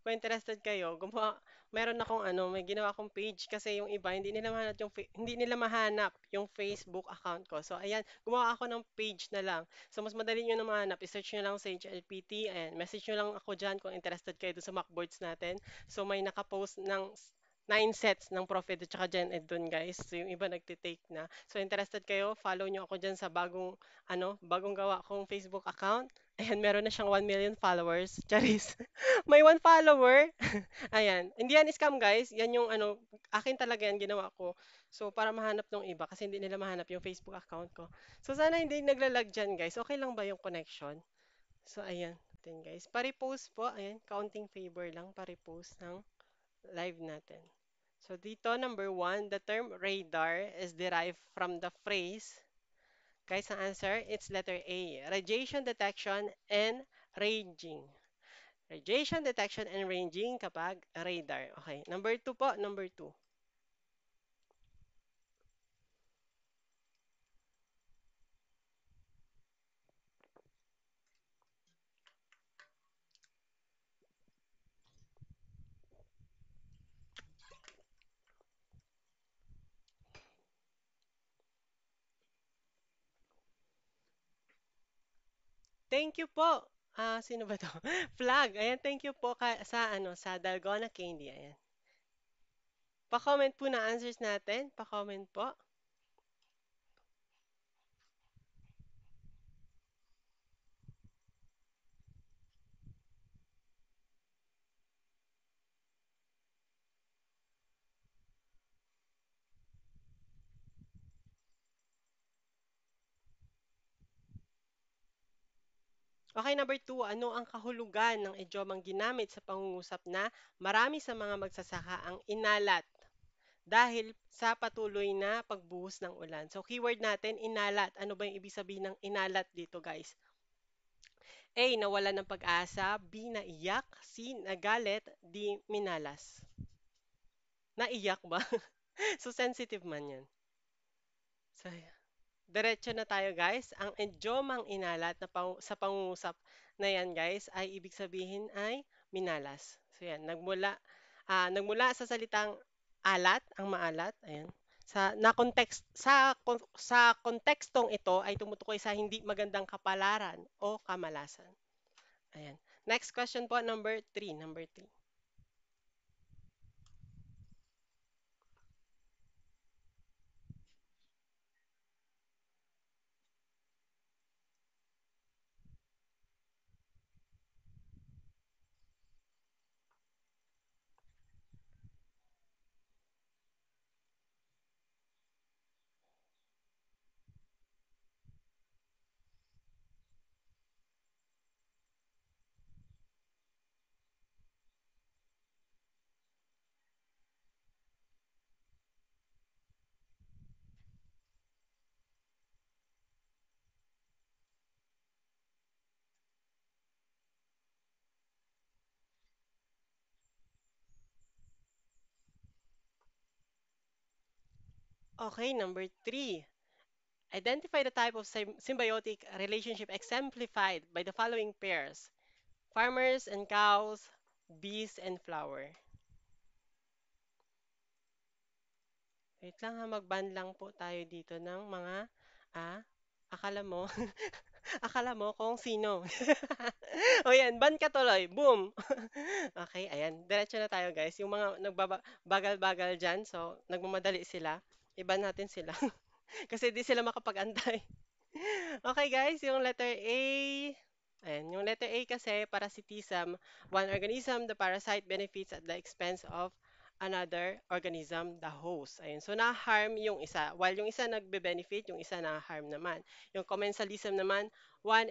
kung interested kayo, meron akong ano, may ginawa akong page kasi yung iba hindi nila mahanap yung Facebook account ko. So ayan, gumawa ako ng page na lang. So mas madali niyo na mahanap, i-search niyo lang Sage LPT and message niyo lang ako diyan kung interested kayo dun sa mockboards natin. So may naka-post ng 9 sets ng Profit at saka Gen Ed dun guys. So yung iba nagtitake na. So interested kayo, follow nyo ako dyan sa bagong gawa kong Facebook account. Ayan, meron na siyang 1 million followers. Charis. May 1 follower. Ayan. Hindi yan scam guys. Yan yung ano, akin talaga yan ginawa ko. So para mahanap ng iba kasi hindi nila mahanap yung Facebook account ko. So sana hindi naglalag dyan guys. Okay lang ba yung connection? So ayan. Then guys, pare-post po. Ayan, counting favor lang. Pare-post ng live natin. So dito, number one, the term radar is derived from the phrase, guys, ang answer, it's letter A, radiation detection and ranging. Radiation detection and ranging kapag radar. Okay, number two po, number two. Thank you po. Sino ba to? Flag. Ayan, thank you po sa Dalgona Candy. Ayan. Pa-comment po na answers natin. Pa-comment po. Okay, number two, ano ang kahulugan ng idiomang ginamit sa pangungusap na marami sa mga magsasaka ang inalat dahil sa patuloy na pagbuhos ng ulan? So, keyword natin, inalat. Ano ba yung ibig sabihin ng inalat dito, guys? A, nawala ng pag-asa. B, naiyak. C, nagalit. D, minalas. Naiyak ba? So, sensitive man yan. So, diretso na tayo, guys. Ang idiomang inalat sa pangungusap na yan, guys, ay ibig sabihin ay minalas. So, yan. Nagmula sa salitang alat, ang maalat. Ayan. Sa kontekstong ito ay tumutukoy sa hindi magandang kapalaran o kamalasan. Ayan. Next question po, number three. Number three. Okay, number three. Identify the type of symbiotic relationship exemplified by the following pairs: farmers and cows, bees and flower. Wait lang ha, mag-ban lang po tayo dito ng mga, ah, akala mo, akala mo kung sino. O yan, ban ka tuloy, boom! Okay, ayan, diretso na tayo guys. Yung mga nagbabagal-bagal dyan, so nagmamadali sila, iban natin sila. Kasi di sila makapag-antay. Okay guys, yung letter A. Ayan, yung letter A kasi parasitism. One organism, the parasite benefits at the expense of another organism, the host. Ayan, so na-harm yung isa. While yung isa nagbe-benefit, yung isa na-harm naman. Yung commensalism naman, one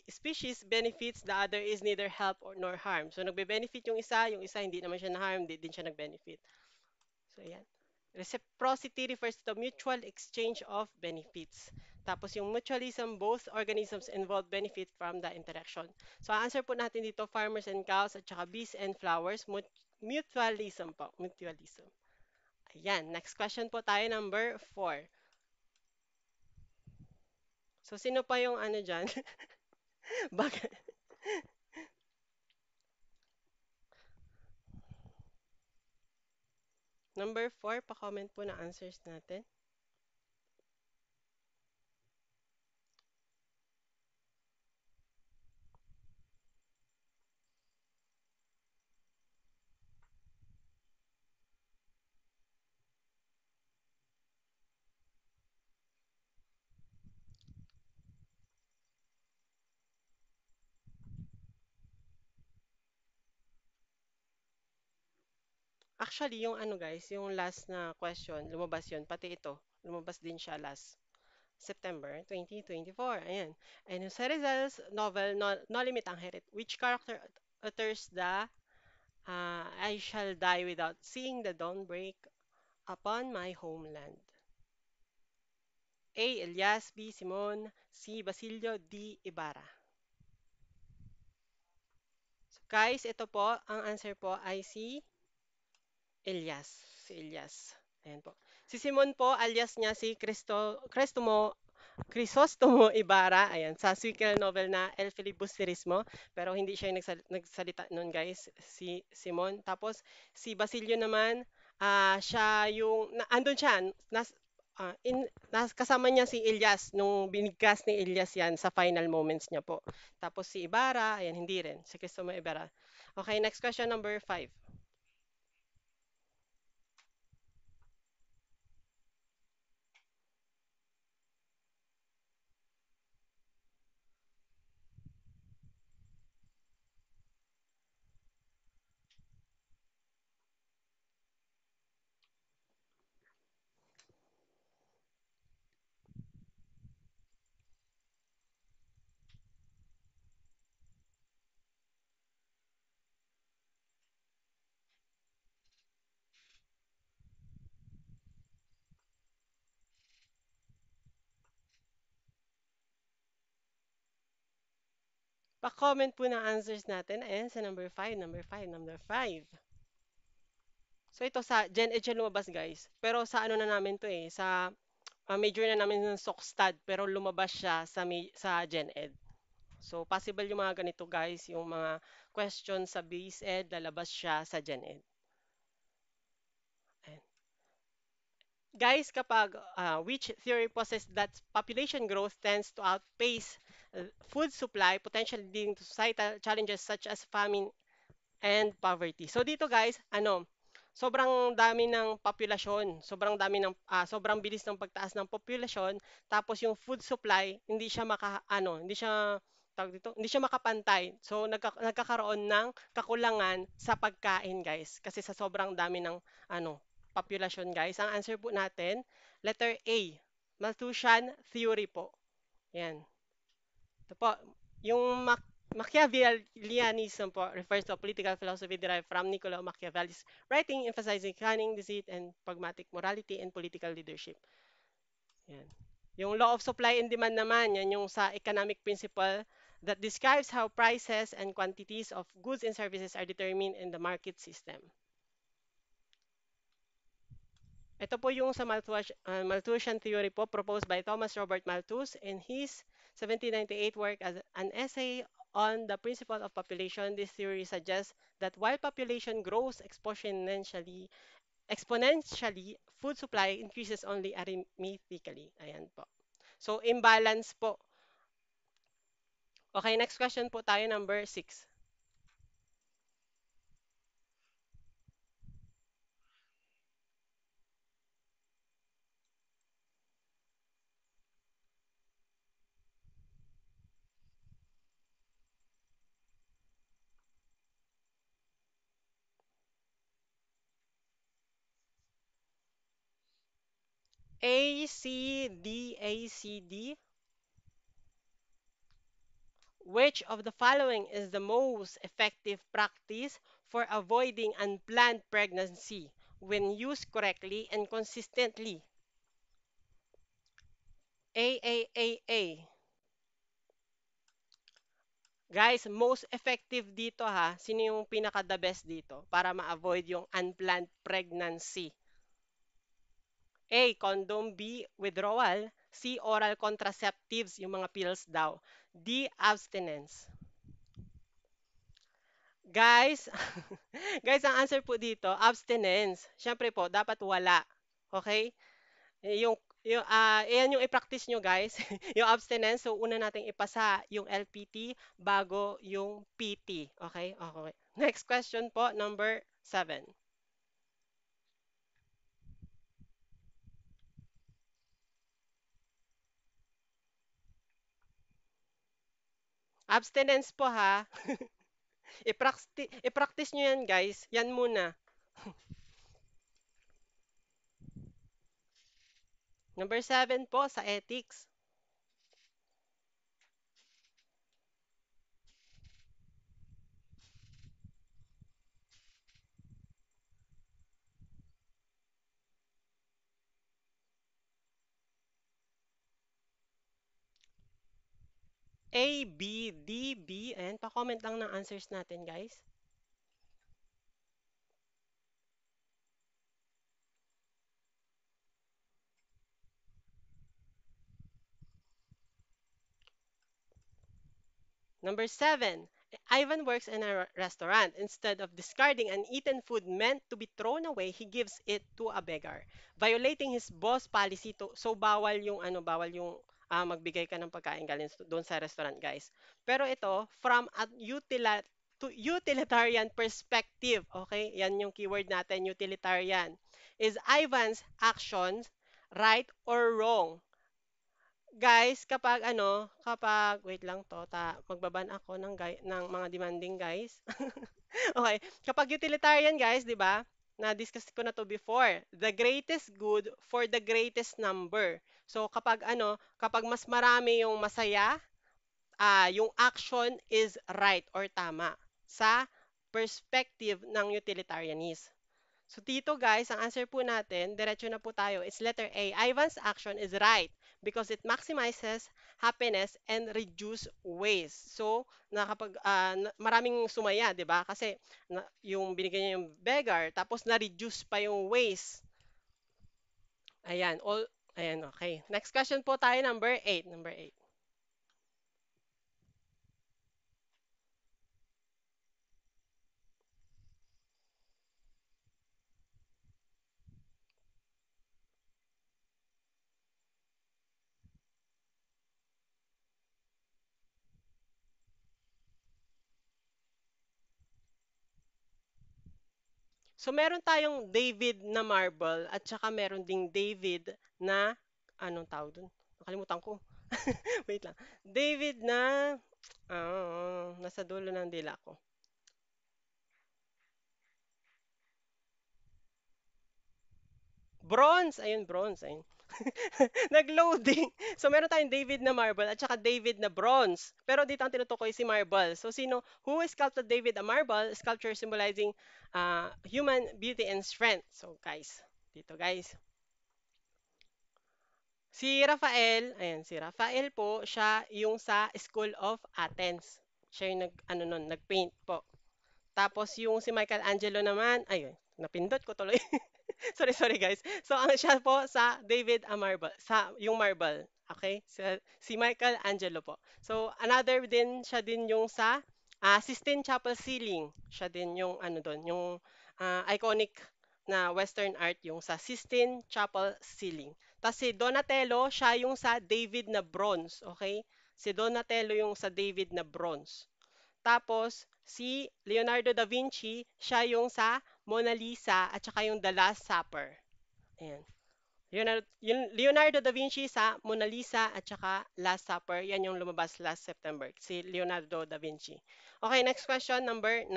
species benefits, the other is neither help or nor harm. So nagbe-benefit yung isa hindi naman siya na-harm, hindi din siya nag-benefit. So, ayan. Reciprocity refers to the mutual exchange of benefits. Tapos yung mutualism, both organisms involve benefit from the interaction. So, ang answer po natin dito, farmers and cows at saka bees and flowers, mutualism po, mutualism. Ayan, next question po tayo, number 4. So, sino pa yung ano dyan? Bag Number 4, pa-comment po na answers natin. Actually, yung ano guys, yung last na question, lumabas yun. Pati ito, lumabas din siya last September 2024. Ayan. And Jose Rizal's novel, No Limit ang Herit, which character utters the I shall die without seeing the dawn break upon my homeland? A. Elias, B. Simon, C. Basilio, D. Ibarra. So guys, ito po, ang answer po ay si Elias. Si Elias. Ayan po. Si Simon po, alias niya si Crisostomo Ibarra, ayan, sa sequel novel na El Filibusterismo, pero hindi siya yung nagsalita nun guys, si Simon. Tapos si Basilio naman, siya yung, andun siya, kasama niya si Elias nung binigkas ni Elias yan sa final moments niya po. Tapos si Ibarra, ayan, hindi rin, si Crisostomo Ibarra. Okay, next question number 5. Pa-comment po ng answers natin. Ayan, sa number 5, number 5, number 5. So ito sa Gen Ed siya lumabas guys. Pero sa ano na namin to eh, sa major na namin ng SOCSTAD pero lumabas siya sa sa Gen Ed. So possible yung mga ganito guys, yung mga questions sa base ed, lalabas siya sa Gen Ed. Ayan. Guys, kapag which theory possesses that population growth tends to outpace food supply, potentially leading to societal challenges such as famine and poverty. So dito guys, sobrang dami ng populasyon, sobrang bilis ng pagtaas ng populasyon, tapos yung food supply hindi siya hindi siya makapantay. So nagkakaroon ng kakulangan sa pagkain, guys, kasi sa sobrang dami ng populasyon, guys. Ang answer po natin, letter A, Malthusian theory po. Yan. Ito po, yung Machiavellianism po refers to a political philosophy derived from Niccolo Machiavelli's writing emphasizing cunning, deceit, and pragmatic morality and political leadership. Yan. Yung law of supply and demand naman, yan yung sa economic principle that describes how prices and quantities of goods and services are determined in the market system. Ito po yung sa Malthusian theory po proposed by Thomas Robert Malthus in his 1798 work as an essay on the principle of population. This theory suggests that while population grows exponentially, food supply increases only arithmetically. Ayan po. So, imbalance po. Okay, next question po tayo, number 6. A, C, D, A, C, D. Which of the following is the most effective practice for avoiding unplanned pregnancy when used correctly and consistently? A, A, A, A. Guys, most effective dito ha. Sino yung pinaka the best dito para ma-avoid yung unplanned pregnancy? A, condom. B, withdrawal. C, oral contraceptives, yung mga pills daw. D, abstinence. Guys, guys, ang answer po dito, abstinence. Siyempre po, dapat wala. Okay? Ayan yung i-practice nyo guys, yung abstinence. So, una nating ipasa yung LPT bago yung PT. Okay? Okay. Next question po, number 7. Abstinence po ha. I-practice nyo yan guys. Yan muna. Number 7 po sa ethics. A, B, D, B. And pa-comment lang ng answers natin guys. Number 7, Ivan works in a restaurant. Instead of discarding uneaten food meant to be thrown away, he gives it to a beggar, violating his boss policy so bawal yung magbigay ka ng pagkain galing doon sa restaurant, guys. Pero ito, from a utilitarian perspective, okay? Yan yung keyword natin, utilitarian. Is Ivan's actions right or wrong? Guys, kapag wait lang 'to, magbaban ako ng mga demanding guys. Okay, kapag utilitarian guys, 'di ba? Na-discuss ko na 'to before. The greatest good for the greatest number. So kapag mas marami yung masaya, yung action is right or tama sa perspective ng utilitarianism. So dito guys, ang answer po natin, diretso na po tayo, is letter A. Ivan's action is right because it maximizes happiness and reduce waste. So, maraming sumaya, 'di ba? Kasi yung binigyan niya yung beggar, tapos na-reduce pa yung waste. Ayan, ayan, okay. Next question po tayo, number 8. Number 8. So meron tayong David na marble at saka meron ding David na anong tawag dun? Nakalimutan ko. Wait lang. David na nasa dulo ng dila ko. Bronze! Ayun, bronze. Ayun. Nag-loading. So meron tayong David na marble at saka David na bronze. Pero dito ang tinutukoy si marble. So who sculpted David a marble? Sculpture symbolizing human beauty and strength. So guys, dito guys. Si Rafael po, siya yung sa School of Athens. Siya yung nag-paint po. Tapos yung si Michelangelo naman, ayun, napindot ko tuloy. Sorry, sorry guys. So ang siya po sa David a marble, sa yung marble. Okay? Si Michelangelo po. So another din, siya din yung sa Sistine Chapel ceiling. Siya din yung doon, yung iconic na Western art yung sa Sistine Chapel ceiling. Tapos si Donatello, siya yung sa David na bronze. Okay? Si Donatello yung sa David na bronze. Tapos, si Leonardo da Vinci, siya yung sa Mona Lisa at saka yung The Last Supper. Ayan. Leonardo da Vinci sa Mona Lisa at saka Last Supper, yan yung lumabas last September. Si Leonardo da Vinci. Okay, next question, number 9.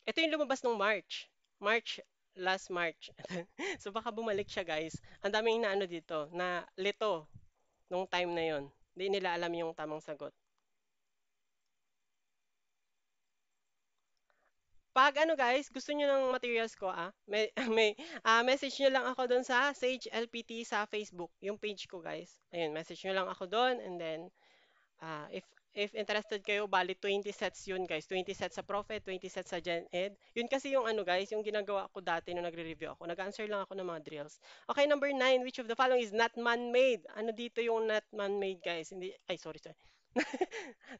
Ito yung lumabas nung March. Last March. So baka bumalik siya guys. Ang daming na dito, na lito nung time na yon. Hindi nila alam yung tamang sagot. Pag guys, gusto niyo ng materials ko message niyo lang ako doon sa Sage LPT sa Facebook, yung page ko guys. Ayun, message niyo lang ako doon and then if if interested kayo, bali 20 sets yun guys. 20 sets sa Prophet, 20 sets sa Gen Ed. Yun kasi yung ano guys, yung ginagawa ko dati nung nagre-review ako. Nag-answer lang ako ng mga drills. Okay, number 9, which of the following is not man-made? Ano dito yung not man-made guys? Hindi, ay sorry.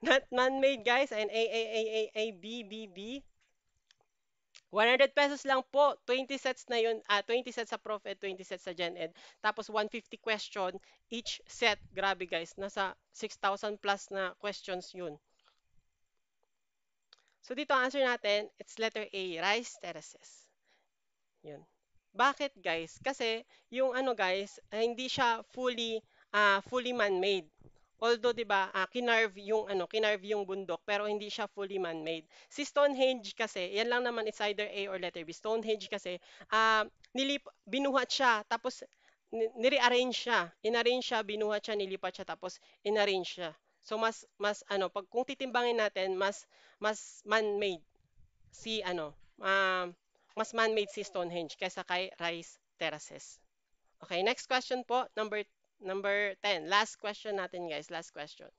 Not man-made guys. And A, B, B, B. 100 pesos lang po. 20 sets na yun. 20 sets sa Prof Ed, 20 sets sa Gen Ed. Tapos 150 question each set. Grabe guys. Nasa 6,000 plus na questions yun. So dito ang answer natin, it's letter A, rice terraces. Yun. Bakit guys? Kasi yung ano guys, hindi siya fully man-made. Although 'di ba, kinarve yung bundok pero hindi siya fully man-made. Si Stonehenge kasi, yan lang naman is either A or letter B. Stonehenge kasi binuhat siya tapos ni-rearrange siya. Inarrange siya, binuhat siya, nilipat siya tapos inarrange siya. So mas ano, pag kung titimbangin natin, mas man-made si ano, mas man-made si Stonehenge kaysa kay Rice Terraces. Okay, next question po, number 10. Last question natin, guys. Last question.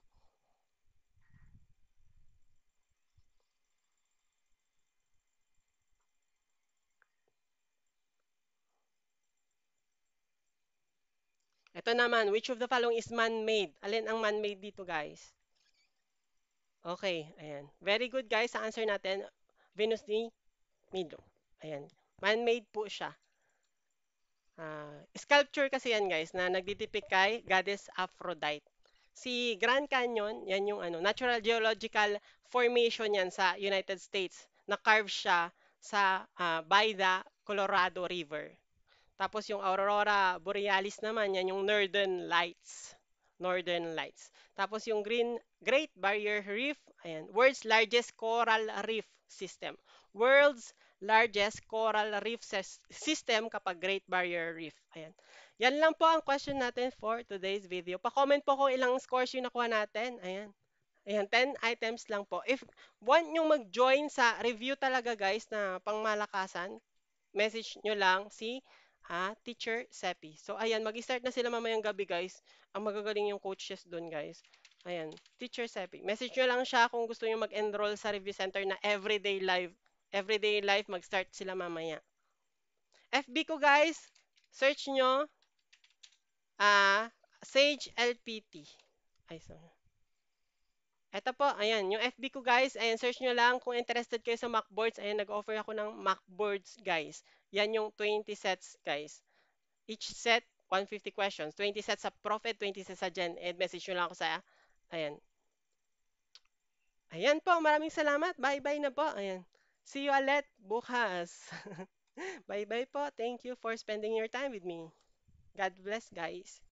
Ito naman, which of the following is man-made? Alin ang man-made dito, guys? Okay, ayan. Very good, guys. Sa answer natin, Venus ni Milo. Ayan. Man-made po siya. Sculpture kasi yan, guys, na nagdidepik kay Goddess Aphrodite. Si Grand Canyon, yan yung ano, natural geological formation yan sa United States. Na-carve siya by the Colorado River. Tapos yung Aurora Borealis naman, yan yung Northern Lights. Northern Lights. Tapos yung Great Barrier Reef, ayan, world's largest coral reef system. World's largest coral reef system kapag Great Barrier Reef. Ayan. Yan lang po ang question natin for today's video. Pa-comment po kung ilang scores yung nakuha natin. Ayan. Ayan, 10 items lang po. If want nyo mag-join sa review talaga guys na pangmalakasan, message nyo lang si Teacher Seppi. So, ayan, mag-start na sila mamayang gabi, guys. Ang magagaling yung coaches doon, guys. Ayan, Teacher Seppi. Message nyo lang siya kung gusto nyo mag-enroll sa review center na everyday live. Everyday live, mag-start sila mamaya. FB ko, guys, search nyo, Sage LPT. Ay, sorry. Ito po, ayan, yung FB ko guys, ayan, search nyo lang kung interested kayo sa Macboards, ayan, nag-offer ako ng Macboards guys. Yan yung 20 sets guys. Each set, 150 questions. 20 sets sa Prophet, 20 sets sa Gen Ed. Message nyo lang ako sa, ayan. Ayan po, maraming salamat. Bye-bye na po. Ayan. See you ulit bukas. Bye-bye po. Thank you for spending your time with me. God bless, guys.